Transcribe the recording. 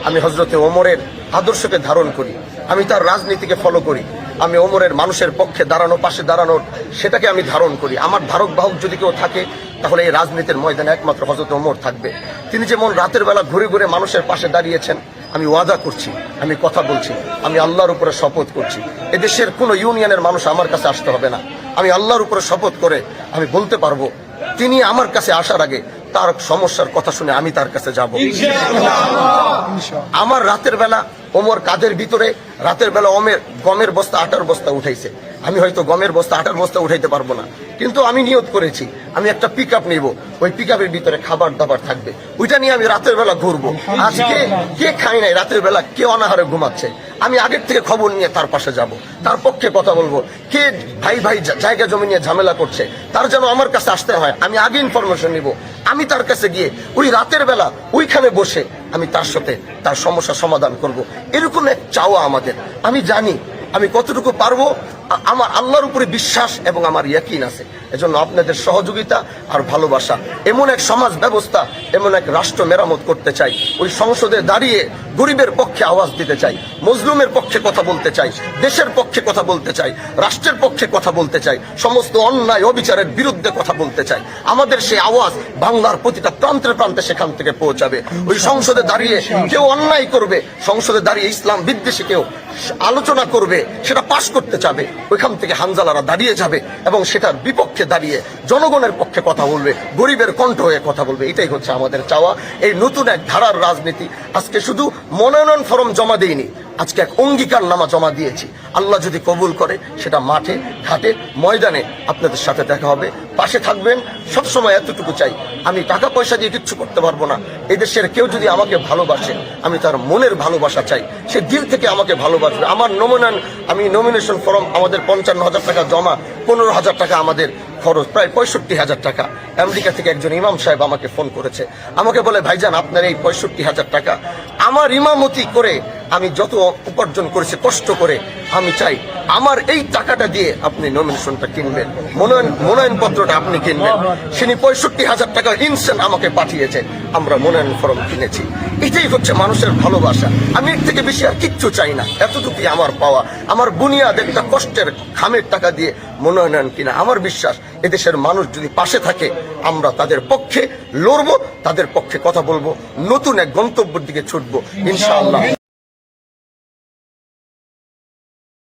আমি হযরতে ওমরের আদর্শকে ধারণ করি, আমি তার রাজনীতিকে ফলো করি, আমি ওমরের মানুষের পক্ষে দাঁড়ানো, পাশে দাঁড়ানোর সেটাকে আমি ধারণ করি। আমার ধারক বাহক যদি কেউ থাকে তাহলে এই রাজনীতির ময়দানে একমাত্র হযরত ওমর থাকবে। তিনি যেমন রাতের বেলা ঘুরে ঘুরে মানুষের পাশে দাঁড়িয়েছেন, আমি ওয়াদা করছি, আমি কথা বলছি, আমি আল্লাহর উপরে শপথ করছি, এদেশের কোনো ইউনিয়নের মানুষ আমার কাছে আসতে হবে না। আমি আল্লাহর উপরে শপথ করে আমি বলতে পারবো, তিনি আমার কাছে আসার আগে তার সমস্যার কথা শুনে আমি তার কাছে যাব। আমার রাতের বেলা ওমর কাদের ভিতরে রাতের বেলা গমের বস্তা, আটার বস্তা উঠাইছে। আমি হয়তো গমের বস্তা, আটার বস্তা উঠাইতে পারবো না, কিন্তু আমি নিয়ত করেছি আমি একটা পিক আপ নিব, ওই পিক আপের ভিতরে খাবার দাবার থাকবে, ওইটা নিয়ে আমি রাতের বেলা ঘুরবো। আজকে কে খায় নাই রাতের বেলা, কে অনাহারে ঘুমাচ্ছে, আমি আগের থেকে খবর নিয়ে তার পাশে যাব, তার পক্ষে কথা বলবো। কে ভাই ভাই জায়গা জমি নিয়ে ঝামেলা করছে, তার যেন আমার কাছে আসতে হয়, আমি আগে ইনফরমেশন নিব, আমি তার কাছে গিয়ে ওই রাতের বেলা ওইখানে বসে আমি তার সাথে তার সমস্যা সমাধান করব। এরকম এক চাওয়া আমাদের। আমি জানি আমি কতটুকু পারবো, আমার আল্লাহর উপরে বিশ্বাস এবং আমার ইয়াকিন আছে। এজন্য আপনাদের সহযোগিতা আর ভালোবাসা, এমন এক সমাজ ব্যবস্থা, এমন এক রাষ্ট্র মেরামত করতে চাই। ওই সংসদে দাঁড়িয়ে গরিবের পক্ষে আওয়াজ দিতে চাই, মজলুমের পক্ষে কথা বলতে চাই, দেশের পক্ষে কথা বলতে চাই, রাষ্ট্রের পক্ষে কথা বলতে চাই, সমস্ত অন্যায় অবিচারের বিরুদ্ধে কথা বলতে চাই। আমাদের সেই আওয়াজ বাংলার প্রতিটা প্রান্তে প্রান্তে সেখান থেকে পৌঁছাবে। ওই সংসদে দাঁড়িয়ে কেউ অন্যায় করবে, সংসদে দাঁড়িয়ে ইসলাম বিদ্বেষী কেউ আলোচনা করবে, সেটা পাশ করতে চাবে, ওইখান থেকে হানজালারা দাঁড়িয়ে যাবে এবং সেটার বিপক্ষে দাঁড়িয়ে জনগণের পক্ষে কথা বলবে, গরিবের কণ্ঠ হয়ে কথা বলবে। এটাই হচ্ছে আমাদের চাওয়া। এই নতুন এক ধারার রাজনীতি। আজকে শুধু মনোনয়ন ফরম জমা দেইনি, আজকে এক অঙ্গীকারনামা জমা দিয়েছি। আল্লাহ যদি কবুল করে সেটা মাঠে ঘাটে ময়দানে আপনাদের সাথে দেখা হবে, পাশে থাকবেন। সবসময় এতটুকু চাই, আমি টাকা পয়সা দিয়ে কিচ্ছু করতে পারবো না। এই দেশের কেউ যদি আমাকে ভালোবাসে, আমি তার মনের ভালোবাসা চাই, সে দিল থেকে আমাকে ভালোবাসবে। আমার আমি নমিনেশন ফর্ম আমাদের 55,000 টাকা জমা, 15,000 টাকা আমাদের খরচ, প্রায় 65,000 টাকা। আমেরিকা থেকে একজন ইমাম সাহেব আমাকে ফোন করেছে, আমাকে বলে ভাইজান আপনার এই 65,000 টাকা আমার ইমামতি করে আমি যত উপার্জন করেছি কষ্ট করে, আমি চাই আমার এই টাকাটা দিয়ে আপনি নমিনেশনটা কিনবেন, মনোনয়ন পত্রটা আপনি কিনবেন। তিনি 65,000 টাকা ইনস্ট্যান্ট আমাকে পাঠিয়েছে, আমরা মনোনয়ন ফর্ম কিনেছি। এটাই হচ্ছে মানুষের ভালোবাসা। আমি এর থেকে বেশি আর কিচ্ছু চাই না। এতটুকুই আমার পাওয়া, আমার বুনিয়াদ একটা কষ্টের খামের টাকা দিয়ে মনোনয়ন কিনা। আমার বিশ্বাস এদেশের মানুষ যদি পাশে থাকে, আমরা তাদের পক্ষে লড়বো, তাদের পক্ষে কথা বলবো, নতুন এক গন্তব্যের দিকে ছুটবো ইনশাআল্লাহ।